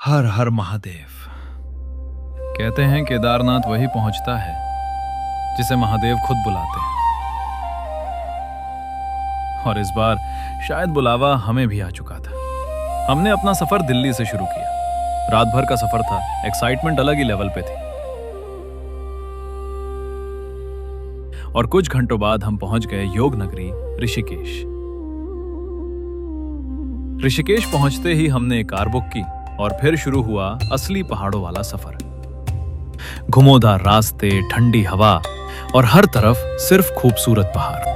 हर हर महादेव। कहते हैं केदारनाथ वही पहुंचता है जिसे महादेव खुद बुलाते हैं, और इस बार शायद बुलावा हमें भी आ चुका था। हमने अपना सफर दिल्ली से शुरू किया। रात भर का सफर था, एक्साइटमेंट अलग ही लेवल पे थी। और कुछ घंटों बाद हम पहुंच गए योग नगरी ऋषिकेश। ऋषिकेश पहुंचते ही हमने एक कार बुक की और फिर शुरू हुआ असली पहाड़ों वाला सफर। घुमावदार रास्ते, ठंडी हवा और हर तरफ सिर्फ खूबसूरत पहाड़।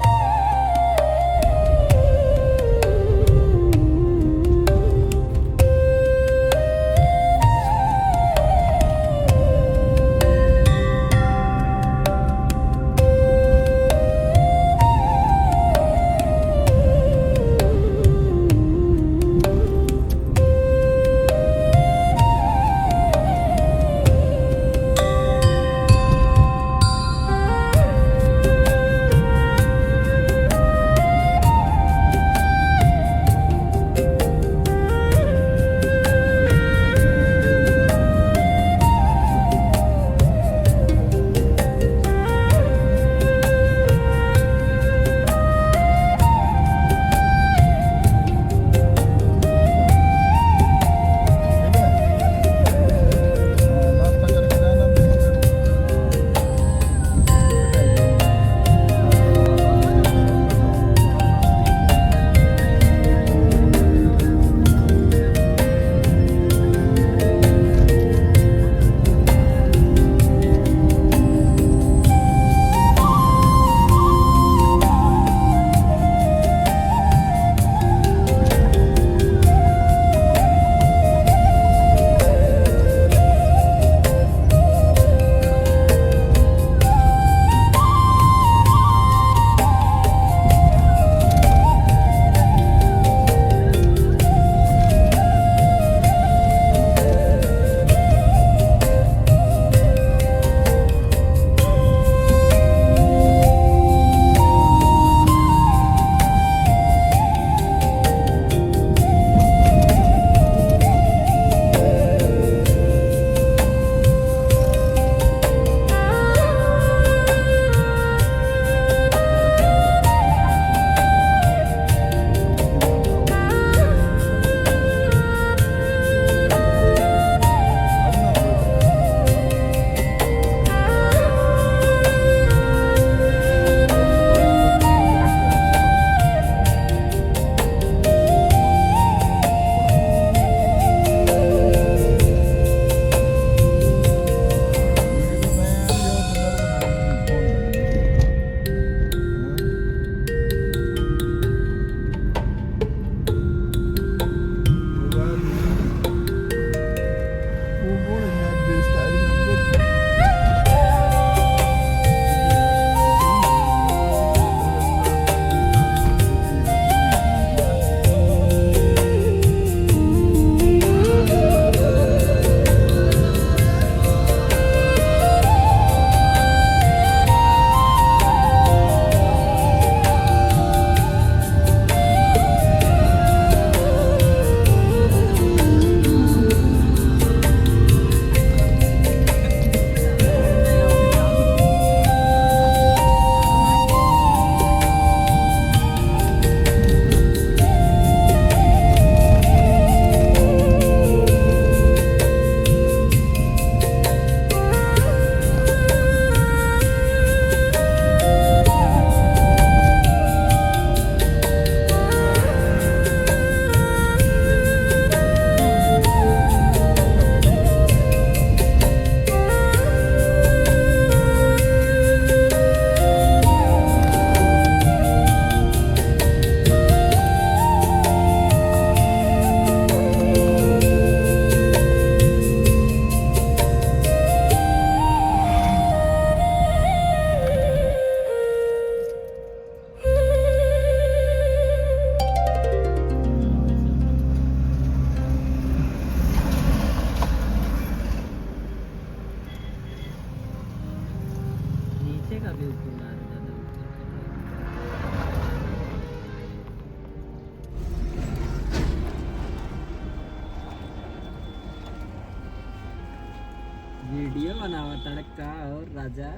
वीडियो बनावा तड़का और राजा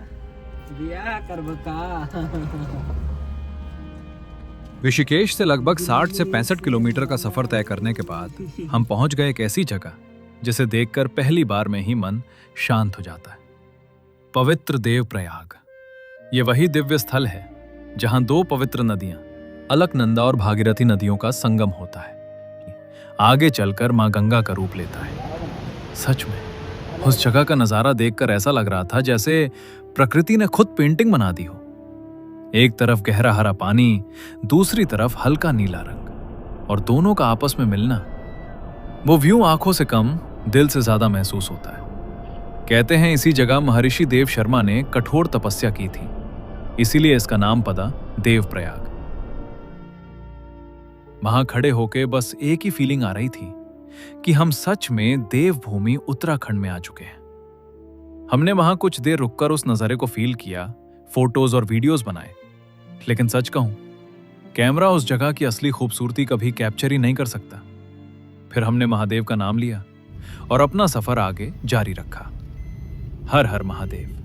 बियाह करबका। ऋषिकेश से लगभग 60 से 65 किलोमीटर का सफर तय करने के बाद हम पहुंच गए एक ऐसी जगह जिसे देखकर पहली बार में ही मन शांत हो जाता है। पवित्र देवप्रयाग। ये वही दिव्य स्थल है जहां दो पवित्र नदियां अलकनंदा और भागीरथी नदियों का संगम होता है। आगे चलकर मां गंगा का रूप लेता है। सच में उस जगह का नजारा देखकर ऐसा लग रहा था जैसे प्रकृति ने खुद पेंटिंग बना दी हो। एक तरफ गहरा हरा पानी, दूसरी तरफ हल्का नीला रंग, और दोनों का आपस में मिलना, वो व्यू आंखों से कम दिल से ज्यादा महसूस होता है। कहते हैं इसी जगह महर्षि देव शर्मा ने कठोर तपस्या की थी, इसीलिए इसका नाम पड़ा देवप्रयाग। वहां खड़े होके बस एक ही फीलिंग आ रही थी कि हम सच में देवभूमि उत्तराखंड में आ चुके हैं। हमने वहां कुछ देर रुककर उस नजारे को फील किया, फोटोज और वीडियोस बनाए, लेकिन सच कहूं, कैमरा उस जगह की असली खूबसूरती कभी कैप्चर ही नहीं कर सकता। फिर हमने महादेव का नाम लिया और अपना सफर आगे जारी रखा। हर हर महादेव।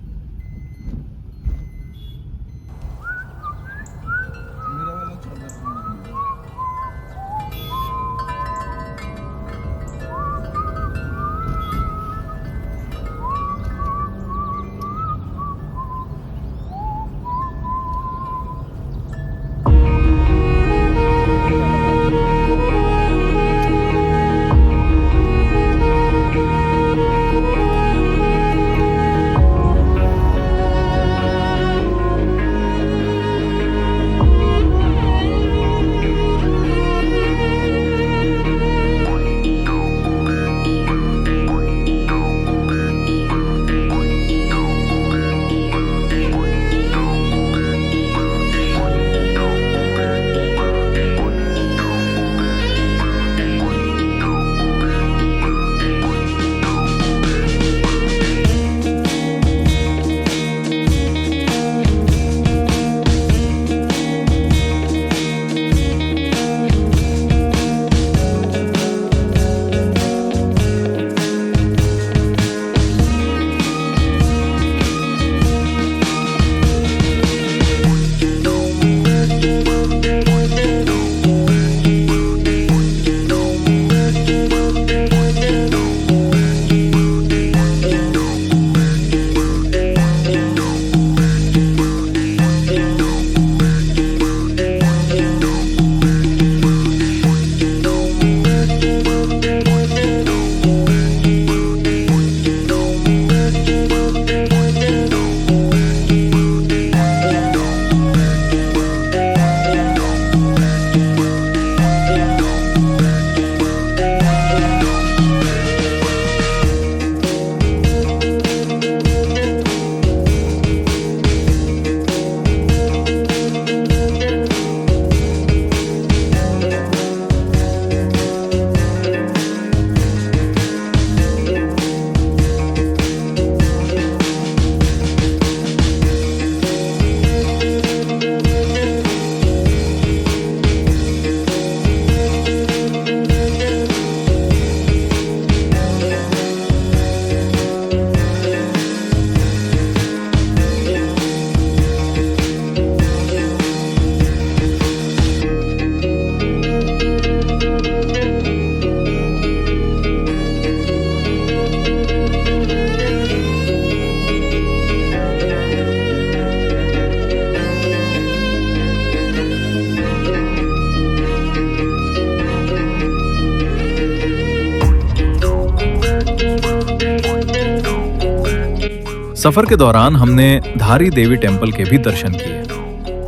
सफर के दौरान हमने धारी देवी टेम्पल के भी दर्शन किए।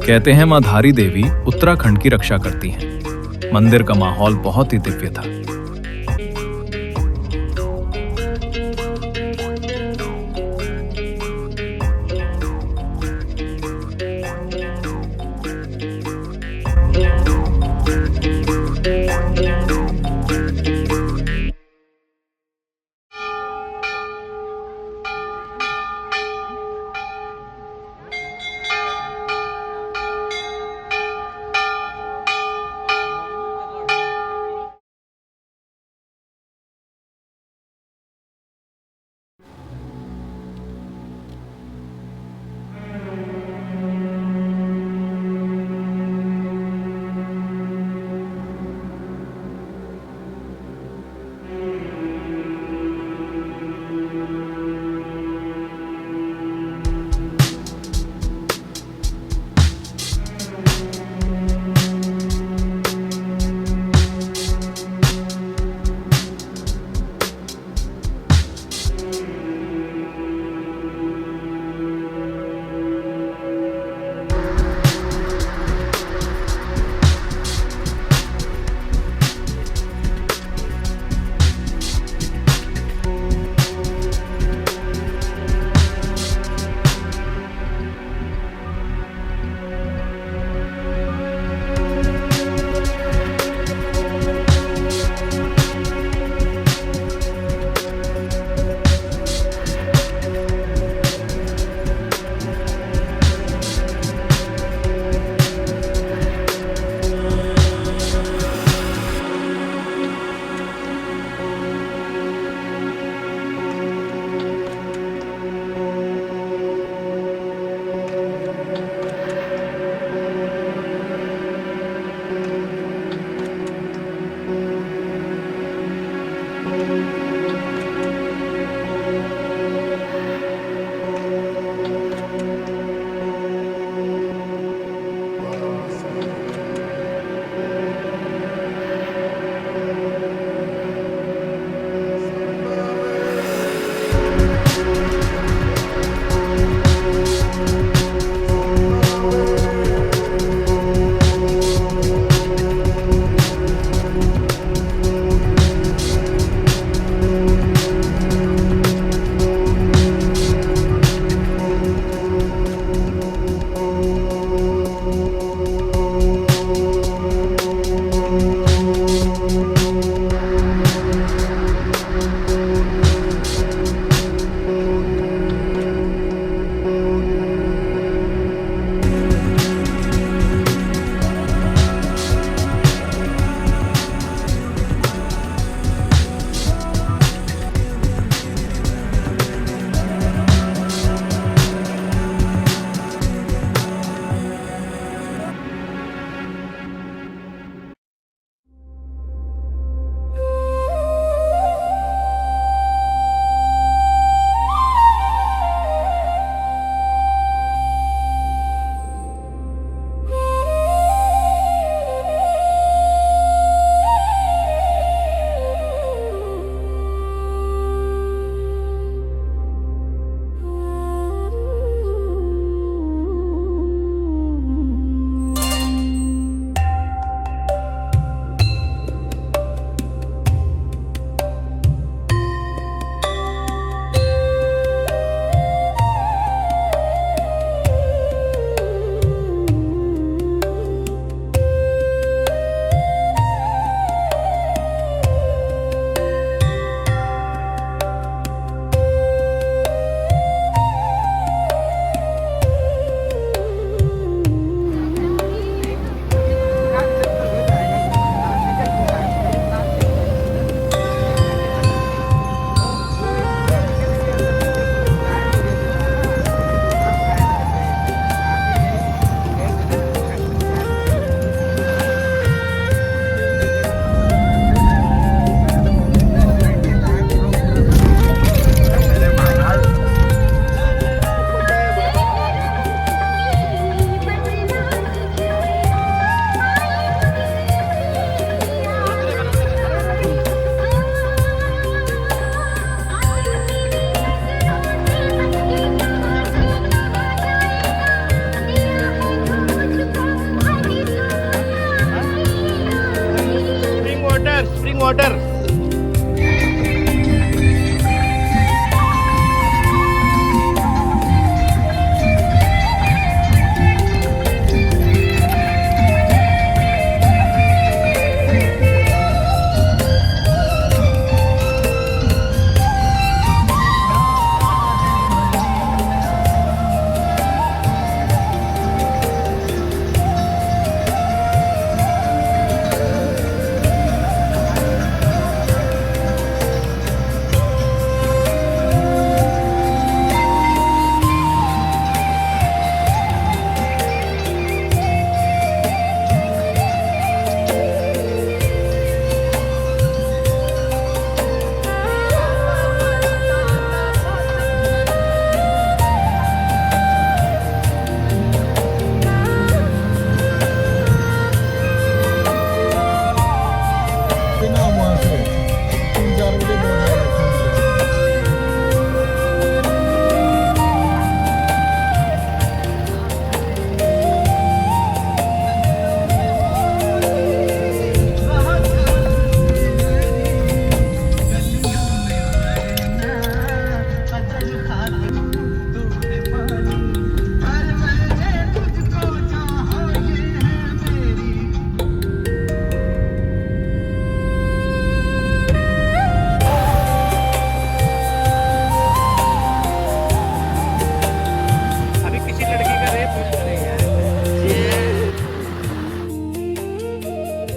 कहते हैं मां धारी देवी उत्तराखंड की रक्षा करती हैं। मंदिर का माहौल बहुत ही दिव्य था।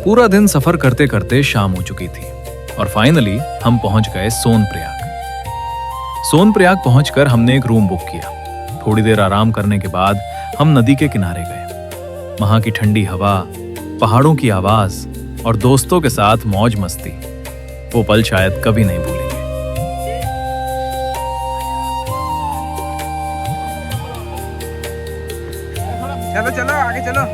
पूरा दिन सफर करते करते शाम हो चुकी थी और फाइनली हम पहुंच गए सोनप्रयाग। सोनप्रयाग पहुंचकर हमने एक रूम बुक किया। थोड़ी देर आराम करने के बाद हम नदी के किनारे गए। वहां की ठंडी हवा, पहाड़ों की आवाज और दोस्तों के साथ मौज मस्ती, वो पल शायद कभी नहीं भूलेंगे। चलो चलो आगे चलो।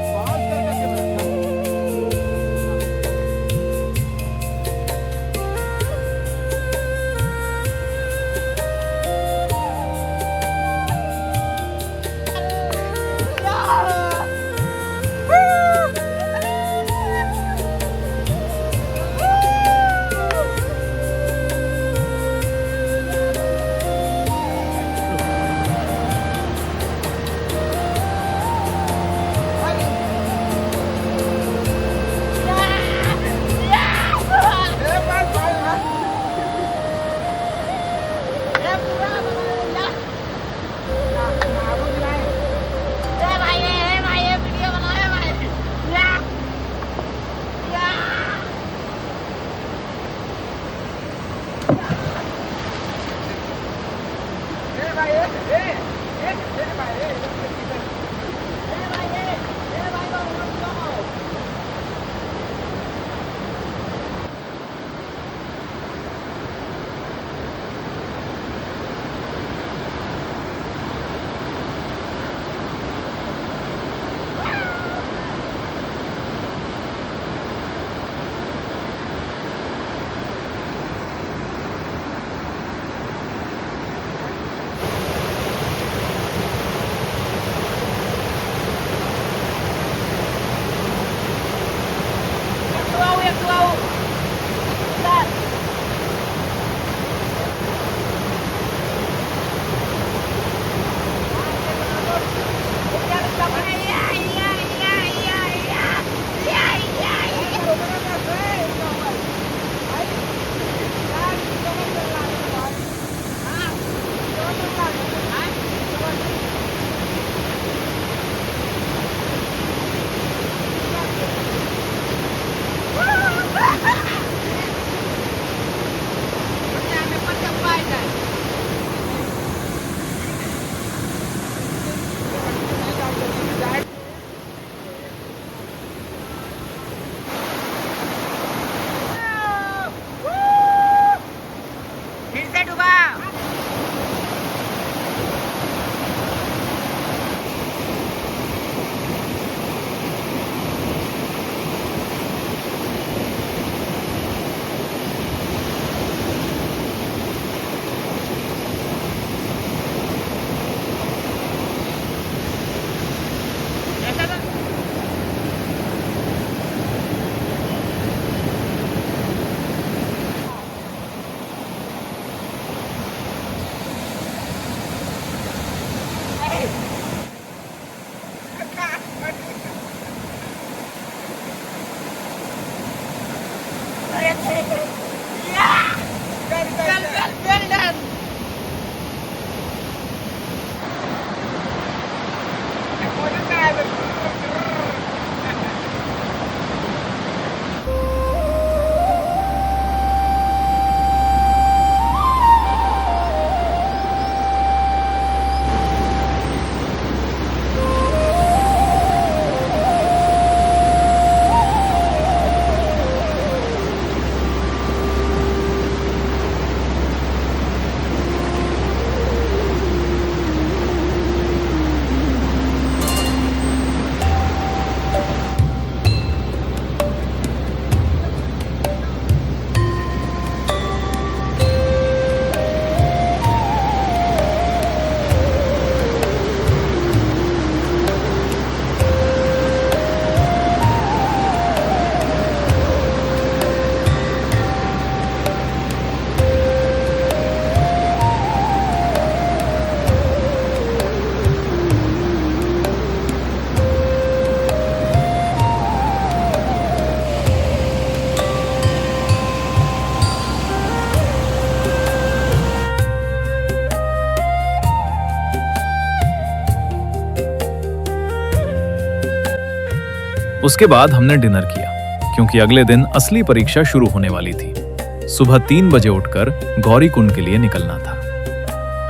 उसके बाद हमने डिनर किया क्योंकि अगले दिन असली परीक्षा शुरू होने वाली थी। सुबह 3 बजे उठकर गौरी कुंड के लिए निकलना था।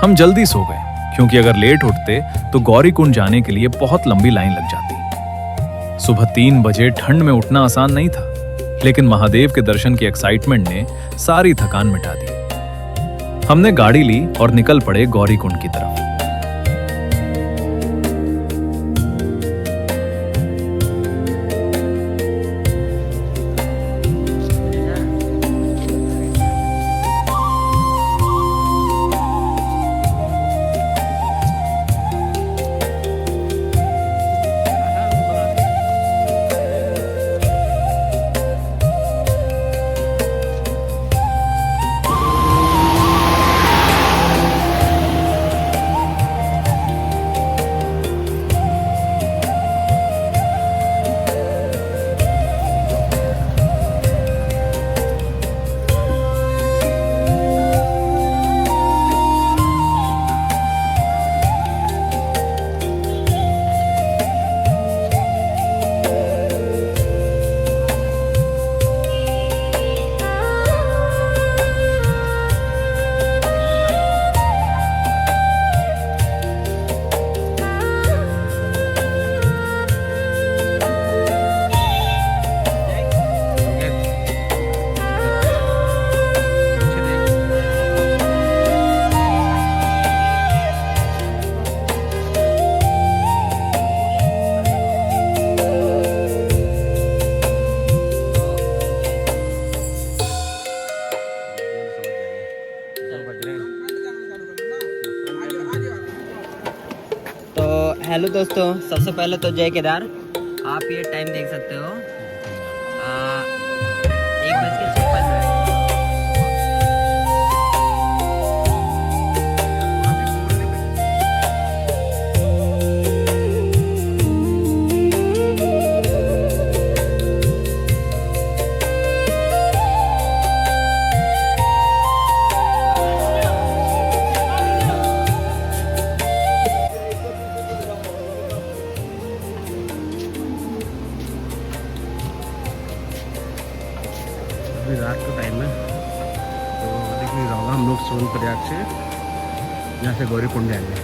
हम जल्दी सो गए क्योंकि अगर लेट उठते तो गौरी कुंड जाने के लिए बहुत लंबी लाइन लग जाती। सुबह 3 बजे ठंड में उठना आसान नहीं था, लेकिन महादेव के दर्शन की एक्साइटमेंट ने सारी थकान मिटा दी। हमने गाड़ी ली और निकल पड़े गौरी कुंड की तरफ। हेलो दोस्तों, सबसे पहले तो जय केदार। आप ये टाइम देख सकते हो 1:56। रात का टाइम है तो दिख नहीं रहा होगा। हम लोग सोनप्रयाग से यहाँ से गौरी कुंड जाएंगे।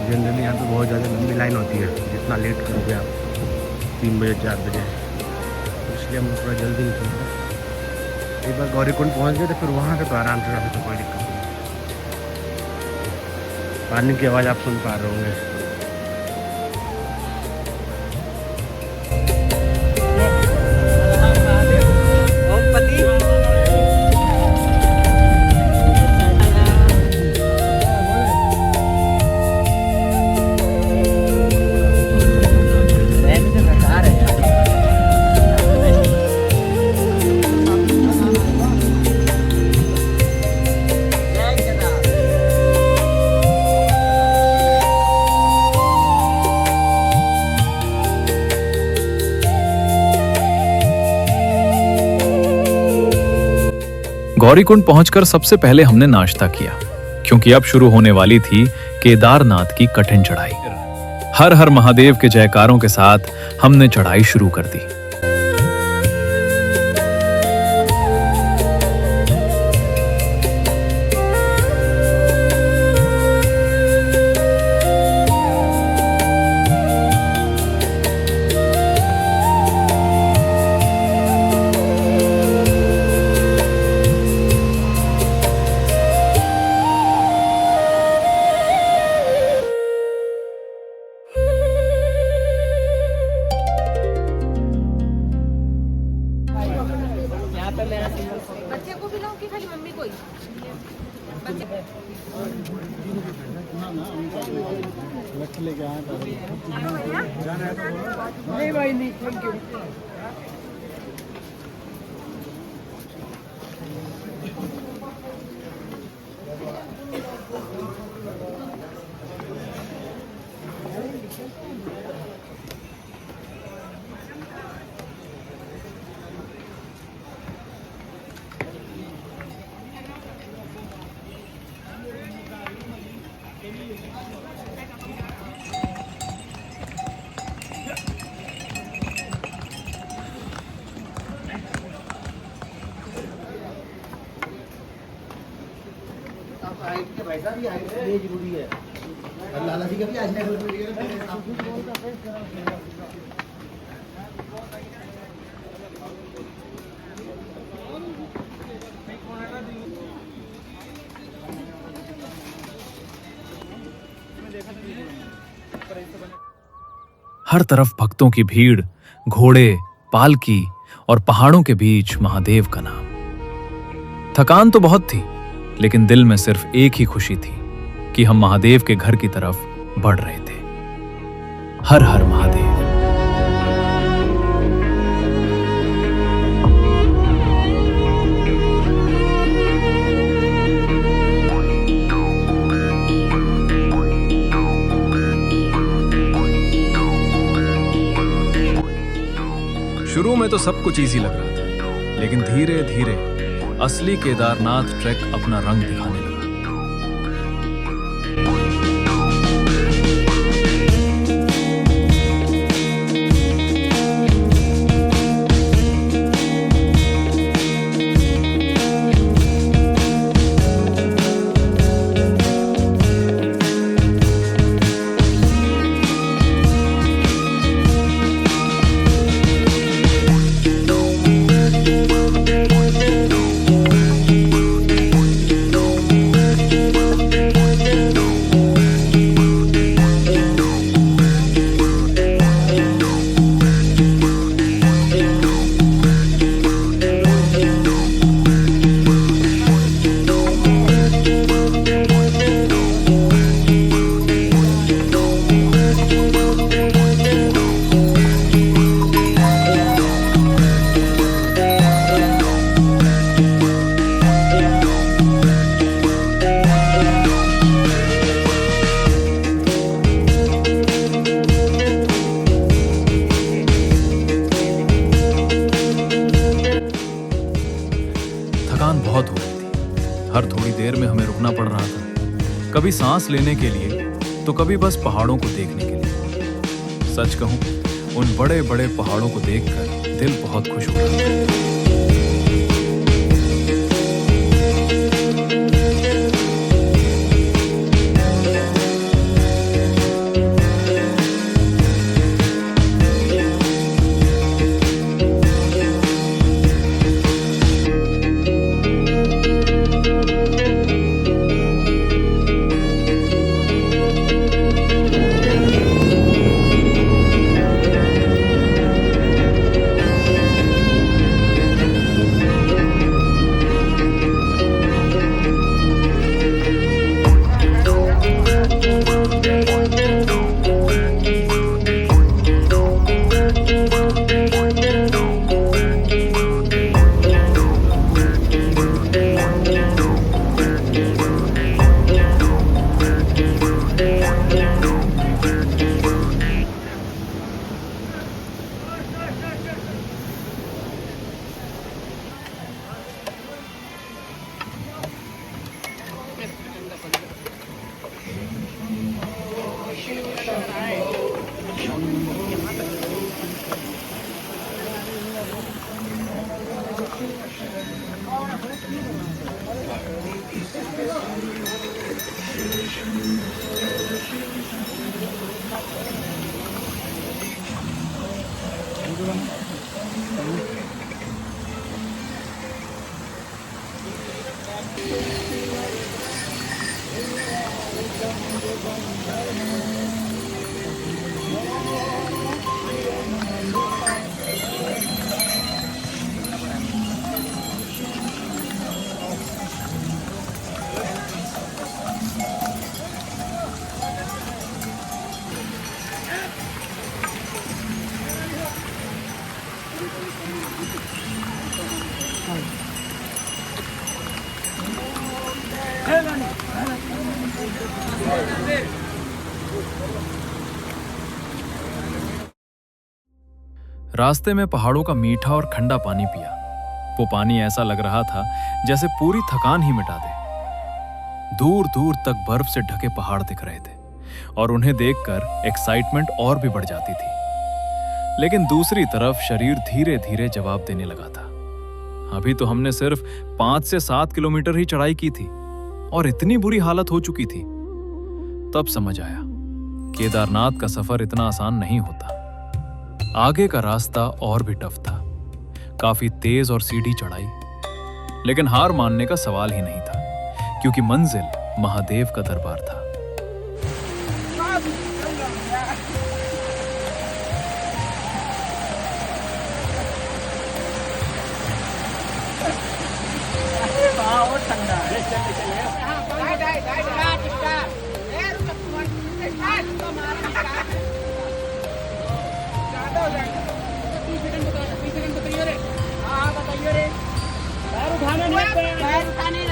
जनरली यहाँ पे बहुत ज़्यादा लंबी लाइन होती है, जितना लेट करोगे आप 3 बजे 4 बजे, इसलिए हम थोड़ा जल्दी निकलेंगे। एक बार गौरी कुंड पहुँच गए तो फिर वहाँ से तो आराम से जाने तो कोई दिक्कत नहीं। पानी की आवाज़ आप सुन पा रहे होंगे। गौरीकुंड पहुंचकर सबसे पहले हमने नाश्ता किया, क्योंकि अब शुरू होने वाली थी केदारनाथ की कठिन चढ़ाई। हर हर महादेव के जयकारों के साथ हमने चढ़ाई शुरू कर दी। बच्चे को भी लाऊं कि खाली मम्मी को ही? नहीं भाई नहीं, थैंक यू। हाइट के भाई साहब, ये हाइट ये जरूरी है। और लाला जी का भी आज हर तरफ भक्तों की भीड़, घोड़े, पालकी और पहाड़ों के बीच महादेव का नाम। थकान तो बहुत थी, लेकिन दिल में सिर्फ एक ही खुशी थी कि हम महादेव के घर की तरफ बढ़ रहे थे। हर हर महादेव। शुरू में तो सब कुछ इजी लग रहा था, लेकिन धीरे धीरे असली केदारनाथ ट्रैक अपना रंग दिखाने लगा। थकान बहुत हो रही थी। हर थोड़ी देर में हमें रुकना पड़ रहा था, कभी सांस लेने के लिए तो कभी बस पहाड़ों को देखने के लिए। सच कहूं, उन बड़े बड़े पहाड़ों को देखकर दिल बहुत खुश हो रहा था। रास्ते में पहाड़ों का मीठा और ठंडा पानी पिया। वो पानी ऐसा लग रहा था जैसे पूरी थकान ही मिटा दे। दूर दूर तक बर्फ से ढके पहाड़ दिख रहे थे और उन्हें देखकर एक्साइटमेंट और भी बढ़ जाती थी। लेकिन दूसरी तरफ शरीर धीरे धीरे जवाब देने लगा था। अभी तो हमने सिर्फ 5 से 7 किलोमीटर ही चढ़ाई की थी, और इतनी बुरी हालत हो चुकी थी। तब समझ आया केदारनाथ का सफर इतना आसान नहीं होता। आगे का रास्ता और भी टफ था, काफी तेज और सीधी चढ़ाई। लेकिन हार मानने का सवाल ही नहीं था, क्योंकि मंजिल महादेव का दरबार था।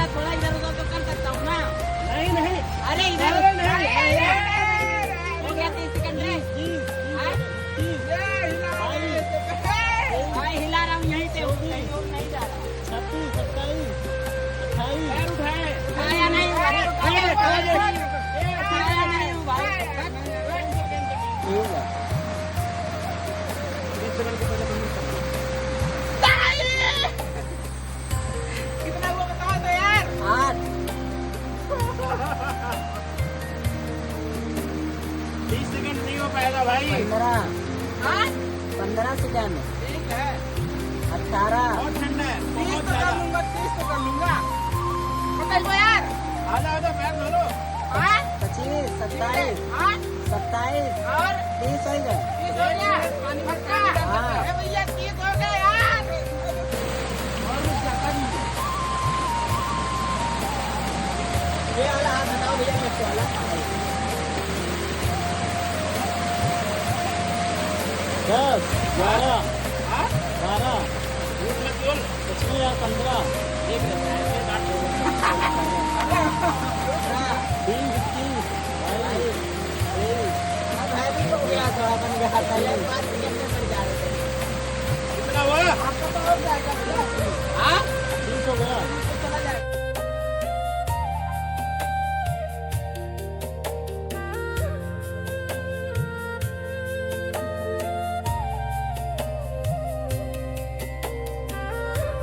थोड़ा इधर उधर तो कर सकता हूँ ना। नहीं अरे इधर हो गया 30 सेकंड रे। हिला रहा हूँ यहीं से, नहीं जा रहा। 26 27 28 उठाया नहीं कितना हुआ बताओ तो यार। 8 30 सेकंड नहीं हो पाएगा भाई। 15 सेकंड ठीक है। 18 बहुत ठंडा है, 30 तो कर लूंगा, 30 तो कर लूंगा। पकड़ लो यार, आजा पैर धो लो। 25 27 27 और 30 हो गए। 30 हो गया पक्का। हां भैया 30 हो गए यार। और कुछ करता नहीं ये वाला हाथ हटाओ भैया, मत वाला 10 11 12 15 एक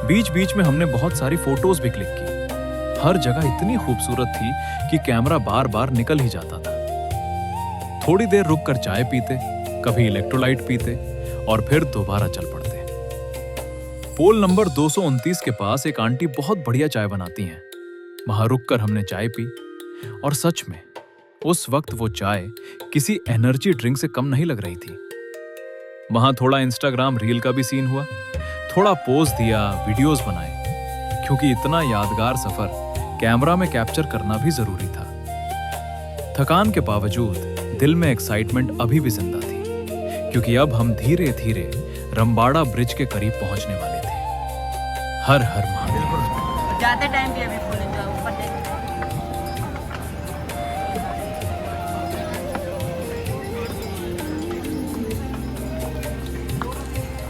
बीच बीच में हमने बहुत सारी फोटोज भी क्लिक की। हर जगह इतनी खूबसूरत थी कि कैमरा बार बार निकल ही जाता था। थोड़ी देर रुककर चाय पीते, कभी इलेक्ट्रोलाइट पीते और फिर दोबारा चल पड़ते। पोल नंबर 229 के पास एक आंटी बहुत बढ़िया चाय बनाती हैं। वहां रुककर हमने चाय पी और सच में उस वक्त वो चाय किसी एनर्जी ड्रिंक से कम नहीं लग रही थी। वहां थोड़ा इंस्टाग्राम रील का भी सीन हुआ, थोड़ा पोज दिया, वीडियोस बनाए, क्योंकि इतना यादगार सफर कैमरा में कैप्चर करना भी जरूरी था। थकान के बावजूद दिल में एक्साइटमेंट अभी भी जिंदा थी, क्योंकि अब हम धीरे धीरे रंबाड़ा ब्रिज के करीब पहुंचने वाले थे। हर हर महादेव। जाते टाइम भी अभी बोलेंगे ऊपर देख।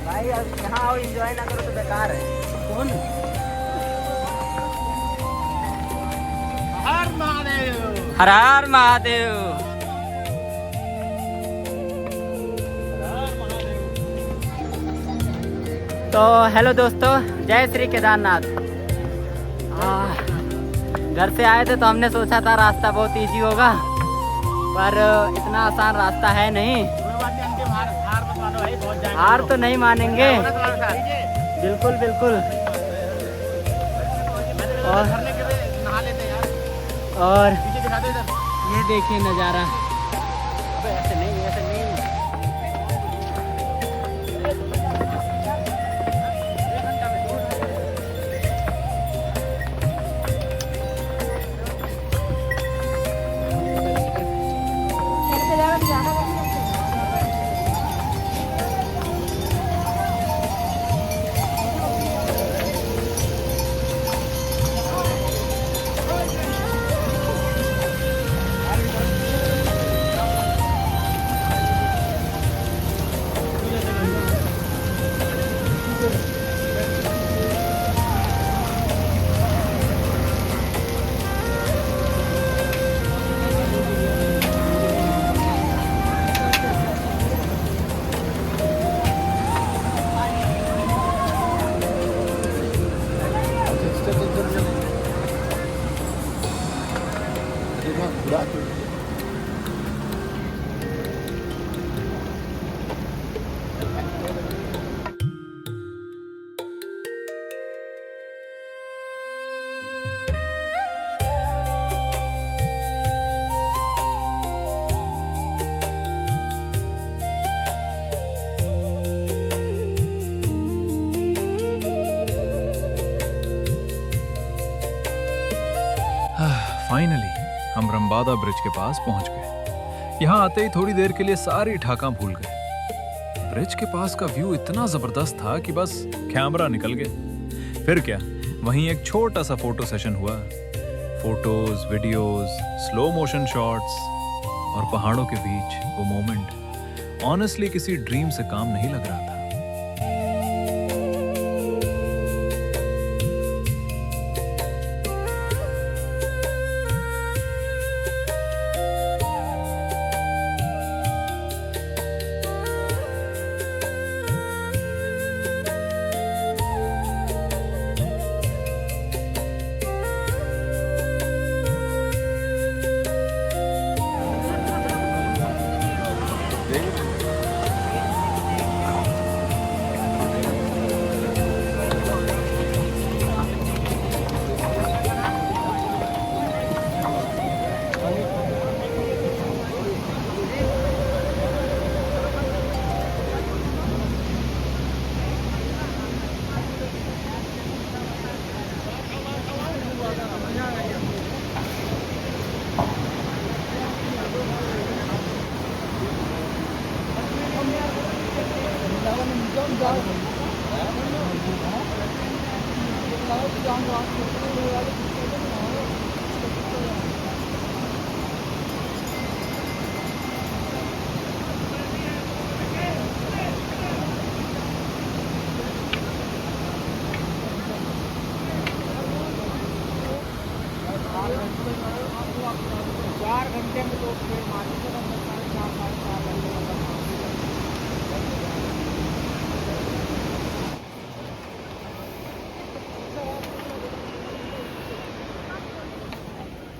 भाई अब यहाँ आओ, एंजॉय ना करो तो बेकार है। कौन? हर महादेव, हर हर महादेव। तो हेलो दोस्तों, जय श्री केदारनाथ। घर से आए थे तो हमने सोचा था रास्ता बहुत इजी होगा, पर इतना आसान रास्ता है नहीं। हार तो नहीं मानेंगे, बिल्कुल बिल्कुल। और ये देखिए नज़ारा। ऐसे नहीं, ऐसे नहीं। फाइनली हम रंबादा ब्रिज के पास पहुंच गए। यहाँ आते ही थोड़ी देर के लिए सारी ठाका भूल गए। ब्रिज के पास का व्यू इतना जबरदस्त था कि बस कैमरा निकल गए। फिर क्या, वहीं एक छोटा सा फोटो सेशन हुआ। Photos, videos, slow motion shots और पहाड़ों के बीच वो मोमेंट ऑनेस्टली किसी ड्रीम से काम नहीं लग रहा था।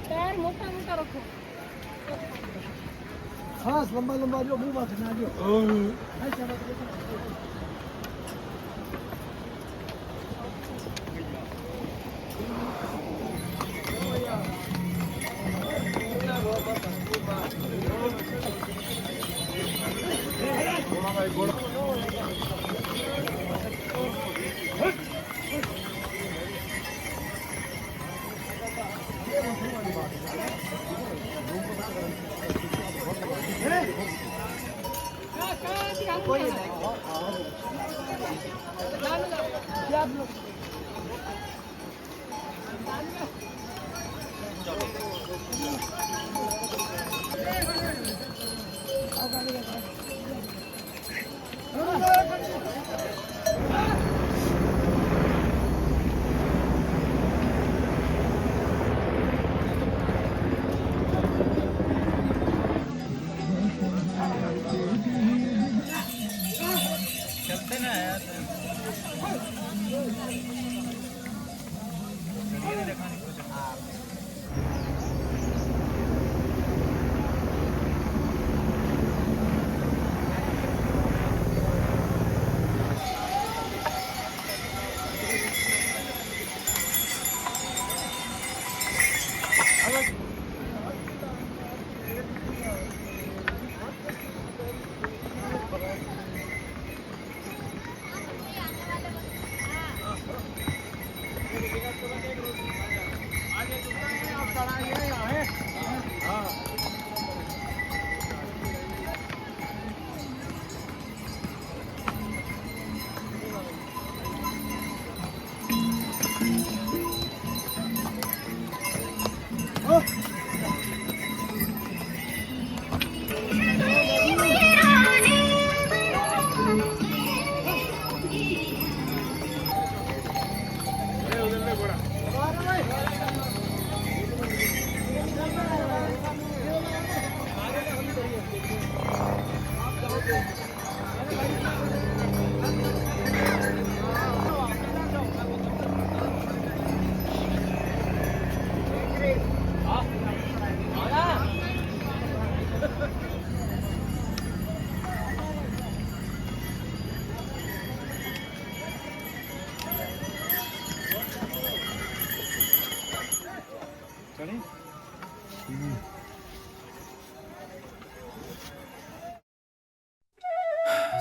पैर मोटा मोटा रखो। हाँ लंबा लंबा जो मुंह में ना जो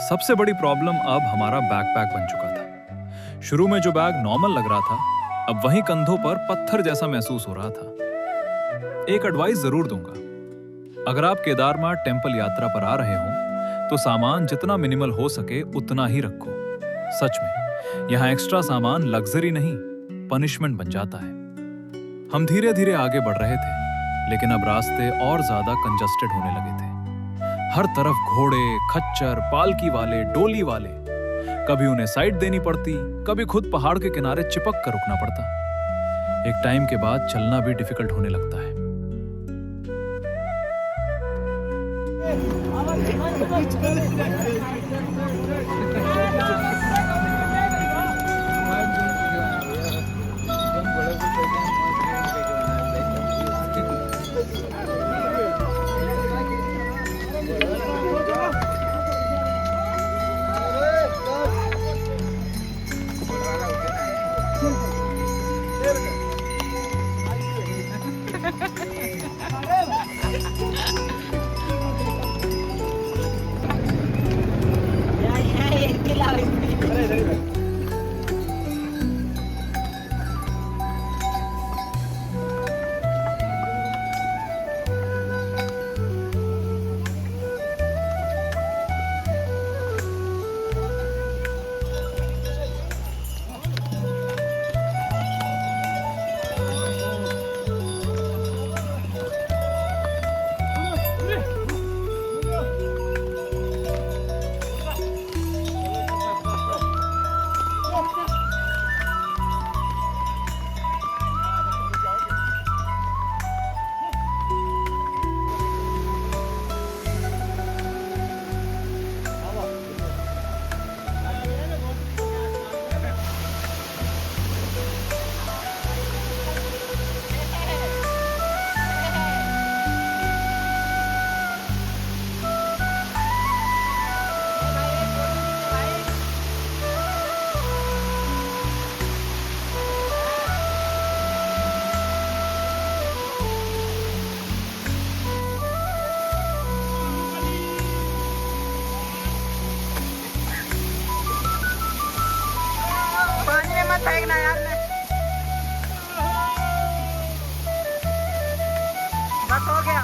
सबसे बड़ी प्रॉब्लम अब हमारा बैकपैक बन चुका था। शुरू में जो बैग नॉर्मल लग रहा था, अब वहीं कंधों पर पत्थर जैसा महसूस हो रहा था। एक एडवाइस जरूर दूंगा, अगर आप केदारनाथ टेम्पल यात्रा पर आ रहे हो तो सामान जितना मिनिमल हो सके उतना ही रखो। सच में यहाँ एक्स्ट्रा सामान लग्जरी नहीं, पनिशमेंट बन जाता है। हम धीरे धीरे आगे बढ़ रहे थे, लेकिन अब रास्ते और ज्यादा कंजस्टेड होने लगे थे। हर तरफ घोड़े, खच्चर, पालकी वाले, डोली वाले। कभी उन्हें साइड देनी पड़ती, कभी खुद पहाड़ के किनारे चिपक कर रुकना पड़ता। एक टाइम के बाद चलना भी डिफिकल्ट होने लगता है। फेंकना यार ने। बस हो गया।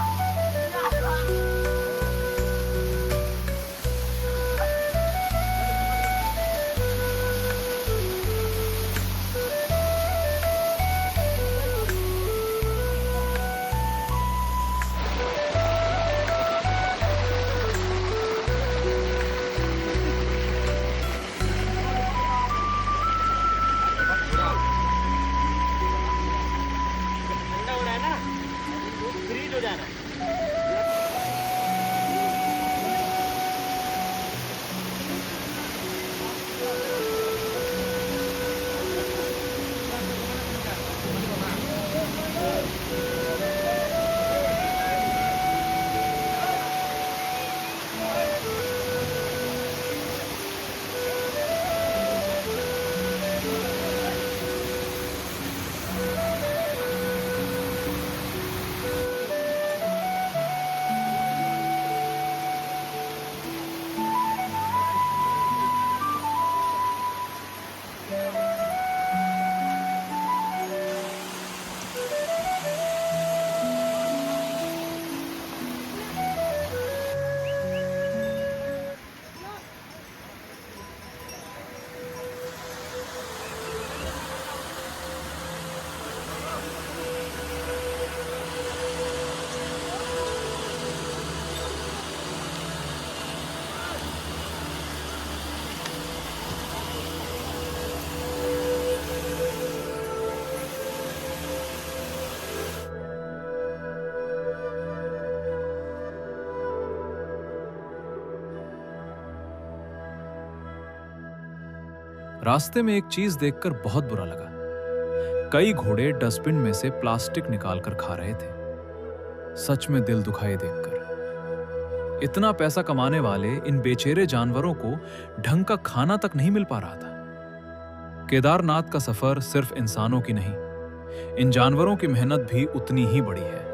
रास्ते में एक चीज देखकर बहुत बुरा लगा। कई घोड़े डस्टबिन में से प्लास्टिक निकालकर खा रहे थे। सच में दिल दुखाए देखकर। इतना पैसा कमाने वाले इन बेचैरे जानवरों को ढंग का खाना तक नहीं मिल पा रहा था। केदारनाथ का सफर सिर्फ इंसानों की नहीं, इन जानवरों की मेहनत भी उतनी ही बड़ी है।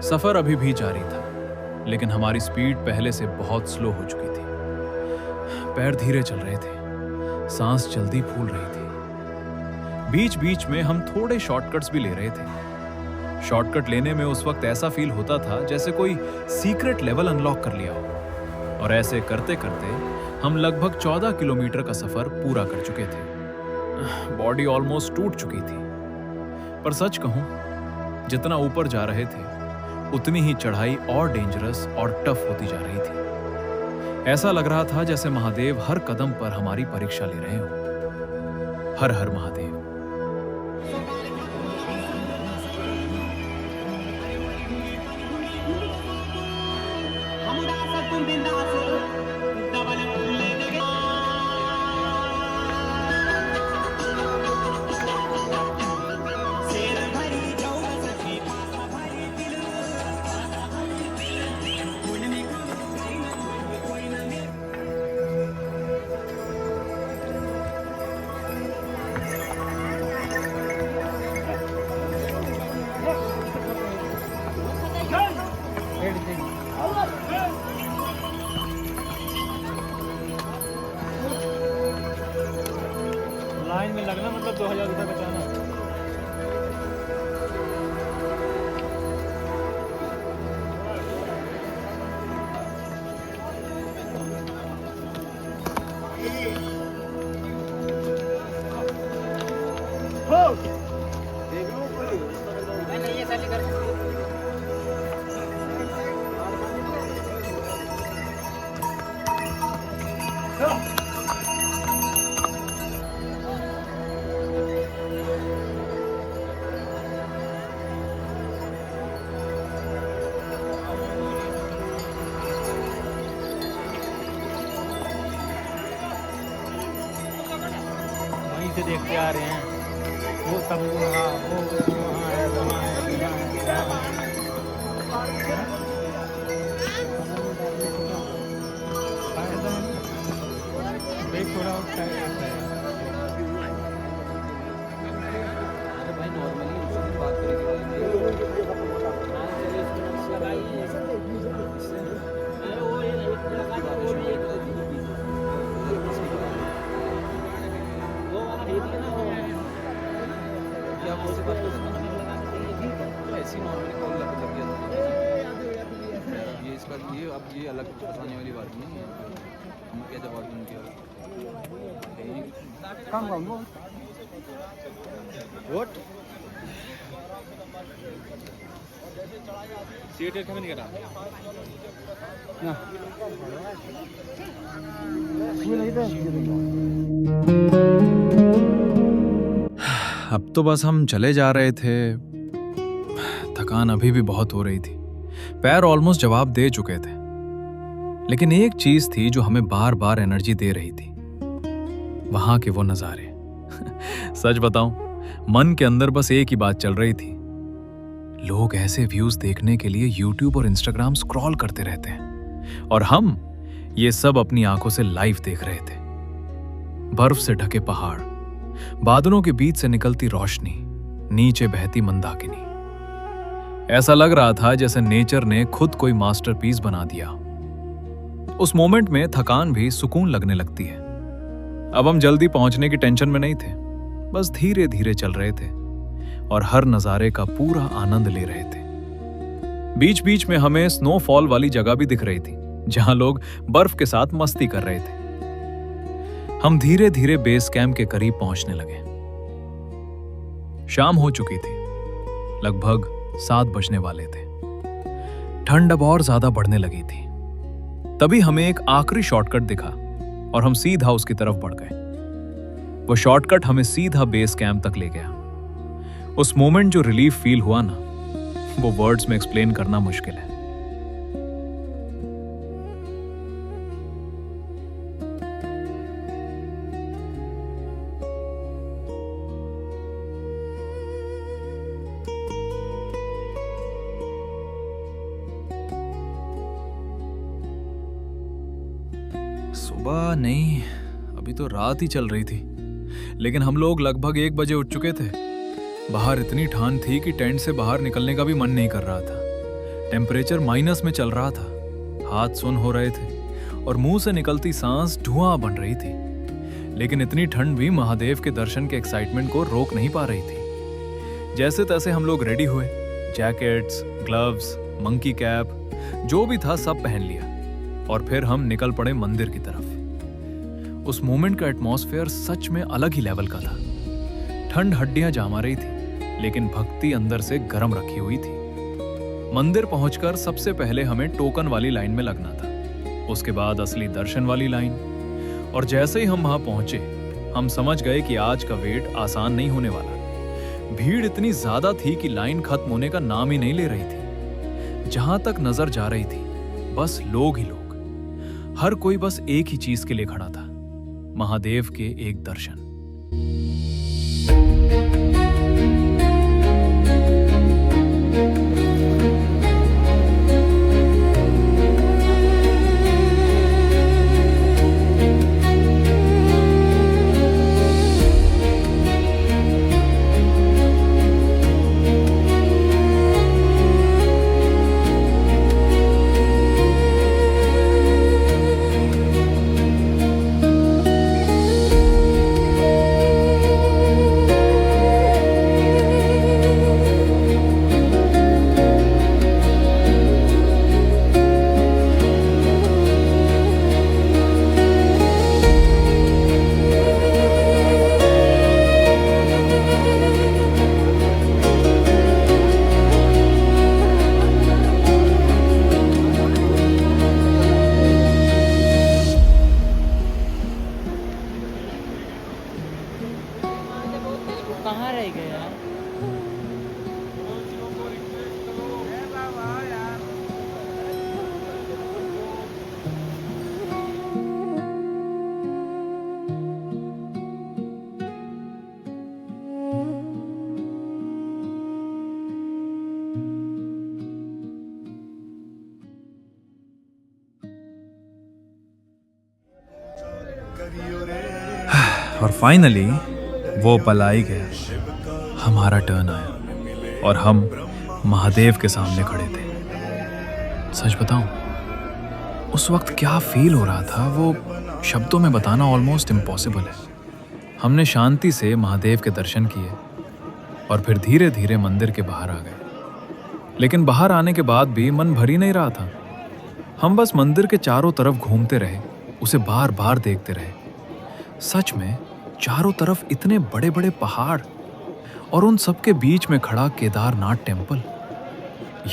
सफर अभी भी जारी था, लेकिन हमारी स्पीड पहले से बहुत स्लो हो चुकी थी। पैर धीरे चल रहे थे, सांस जल्दी फूल रही थी। बीच बीच में हम थोड़े शॉर्टकट्स भी ले रहे थे। शॉर्टकट लेने में उस वक्त ऐसा फील होता था जैसे कोई सीक्रेट लेवल अनलॉक कर लिया हो। और ऐसे करते करते हम लगभग 14 किलोमीटर का सफर पूरा कर चुके थे। बॉडी ऑलमोस्ट टूट चुकी थी। पर सच कहूं, जितना ऊपर जा रहे थे उतनी ही चढ़ाई और डेंजरस और टफ होती जा रही थी। ऐसा लग रहा था जैसे महादेव हर कदम पर हमारी परीक्षा ले रहे हो। हर हर महादेव। लाइन में लगना मतलब 2000 रुपये बचाना। नहीं, ये साली कर सकती है। वहीं से देखते आ रहे हैं। वो सब वहाँ है, वहाँ है, यहाँ है। ब्रेक थोड़ा होता है। भाई नॉर्मली उसकी बात करेंगे। ऐसी नॉर्मली कॉल लग गया ये इसका ये अब ये अलग बताने वाली बात नहीं है। हम क्या जवाब दूँ Come on, व्हाट सीट कभी नहीं करा। अब तो बस हम चले जा रहे थे। थकान अभी भी बहुत हो रही थी। पैर ऑलमोस्ट जवाब दे चुके थे। लेकिन एक चीज थी जो हमें बार बार एनर्जी दे रही थी, वहां के वो नजारे। सच बताऊं, मन के अंदर बस एक ही बात चल रही थी। लोग ऐसे व्यूज देखने के लिए यूट्यूब और इंस्टाग्राम स्क्रॉल करते रहते हैं और हम ये सब अपनी आंखों से लाइव देख रहे थे। बर्फ से ढके पहाड़, बादलों के बीच से निकलती रोशनी, नीचे बहती मंदाकिनी। ऐसा लग रहा था जैसे नेचर ने खुद कोई मास्टरपीस बना दिया। उस मोमेंट में थकान भी सुकून लगने लगती है। अब हम जल्दी पहुंचने की टेंशन में नहीं थे, बस धीरे धीरे चल रहे थे और हर नजारे का पूरा आनंद ले रहे थे। बीच बीच में हमें स्नोफॉल वाली जगह भी दिख रही थी, जहां लोग बर्फ के साथ मस्ती कर रहे थे। हम धीरे धीरे बेस कैंप के करीब पहुंचने लगे। शाम हो चुकी थी, लगभग 7 बजने वाले थे। ठंड अब और ज्यादा बढ़ने लगी थी। तभी हमें एक आखिरी शॉर्टकट दिखा और हम सीधा उसकी तरफ बढ़ गए। वो शॉर्टकट हमें सीधा बेस कैंप तक ले गया। उस मोमेंट जो रिलीफ फील हुआ ना, वो वर्ड्स में एक्सप्लेन करना मुश्किल है। सुबह नहीं, अभी तो रात ही चल रही थी, लेकिन हम लोग लगभग 1 बजे उठ चुके थे। बाहर इतनी ठंड थी कि टेंट से बाहर निकलने का भी मन नहीं कर रहा था। टेम्परेचर माइनस में चल रहा था, हाथ सुन हो रहे थे और मुंह से निकलती सांस धुआं बन रही थी। लेकिन इतनी ठंड भी महादेव के दर्शन के एक्साइटमेंट को रोक नहीं पा रही थी। जैसे तैसे हम लोग रेडी हुए, जैकेट्स, ग्लव्स, मंकी कैप, जो भी था सब पहन लिया और फिर हम निकल पड़े मंदिर की तरफ। उस मोमेंट का एटमॉस्फेयर सच में अलग ही लेवल का था। ठंड हड्डियां जामा रही थी, लेकिन भक्ति अंदर से गर्म रखी हुई थी। मंदिर पहुंचकर सबसे पहले हमें टोकन वाली लाइन में लगना था, उसके बाद असली दर्शन वाली लाइन। और जैसे ही हम वहां पहुंचे, हम समझ गए कि आज का वेट आसान नहीं होने वाला। भीड़ इतनी ज्यादा थी कि लाइन खत्म होने का नाम ही नहीं ले रही थी। जहां तक नजर जा रही थी, बस लोग ही लोग। हर कोई बस एक ही चीज के लिए खड़ा था, महादेव के एक दर्शन। कहाँ रह गए यार? और फाइनली वो पल आ ही गया। हमारा टर्न आया और हम महादेव के सामने खड़े थे। सच बताऊं, उस वक्त क्या फील हो रहा था वो शब्दों में बताना ऑलमोस्ट इम्पॉसिबल है। हमने शांति से महादेव के दर्शन किए और फिर धीरे धीरे मंदिर के बाहर आ गए। लेकिन बाहर आने के बाद भी मन भर ही नहीं रहा था। हम बस मंदिर के चारों तरफ घूमते रहे, उसे बार बार देखते रहे। सच में चारों तरफ इतने बड़े बड़े पहाड़ और उन सब के बीच में खड़ा केदारनाथ टेम्पल।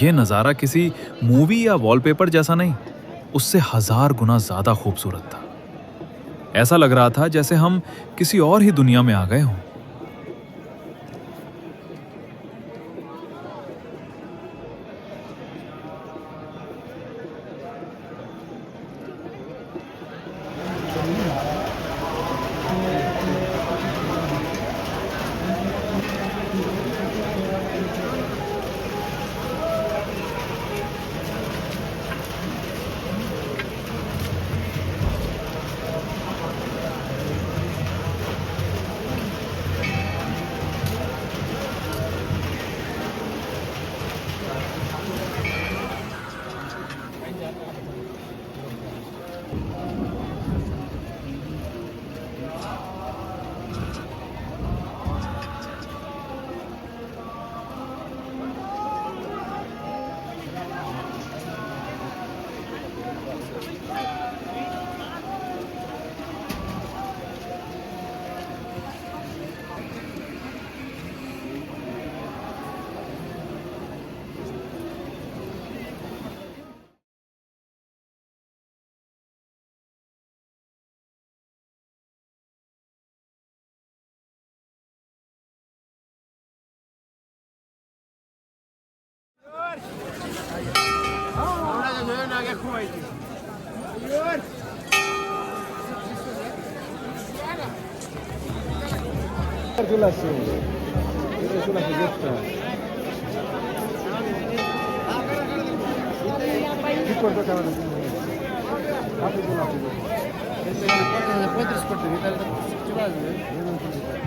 यह नज़ारा किसी मूवी या वॉलपेपर जैसा नहीं, उससे 1000 गुना ज़्यादा खूबसूरत था। ऐसा लग रहा था जैसे हम किसी और ही दुनिया में आ गए हों।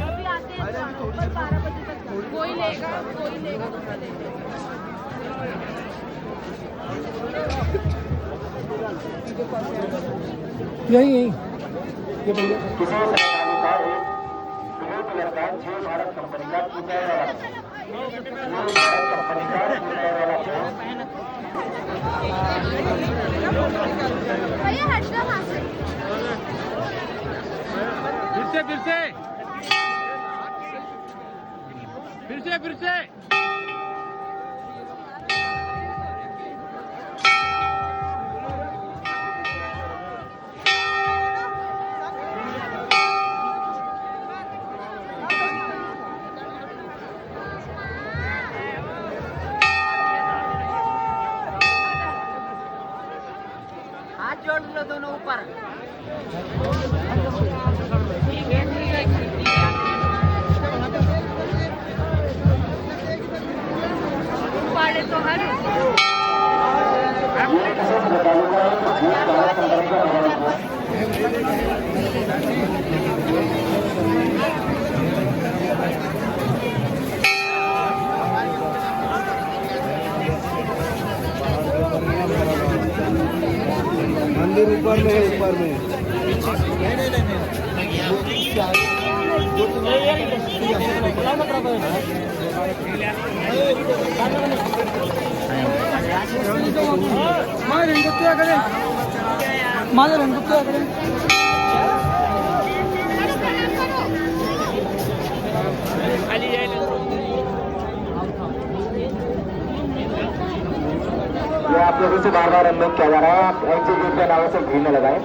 अभी आते हैं तो पर 12 बजे तक कोई लेगा दूसरा लेगा यही भैया हट जाओ वहाँ से फिर से हाथ जोड़ लो दोनों ऊपर पाड़े तो हर मंदिर ऊपर में है, ऊपर में ये आप लोगों से बार बार अनुरोध किया जा रहा है, आप एग्जिट गेट के अलावा से भीड़ न लगाएं।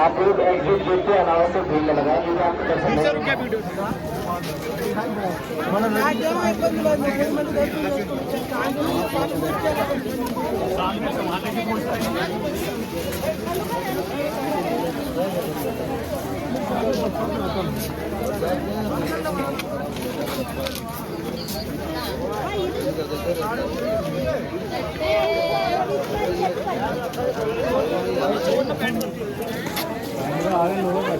आप लोग एग्जिट गेट के अलावा से भीड़ न लगाएं, क्योंकि आपको दर्शन नहीं आगे लोगों का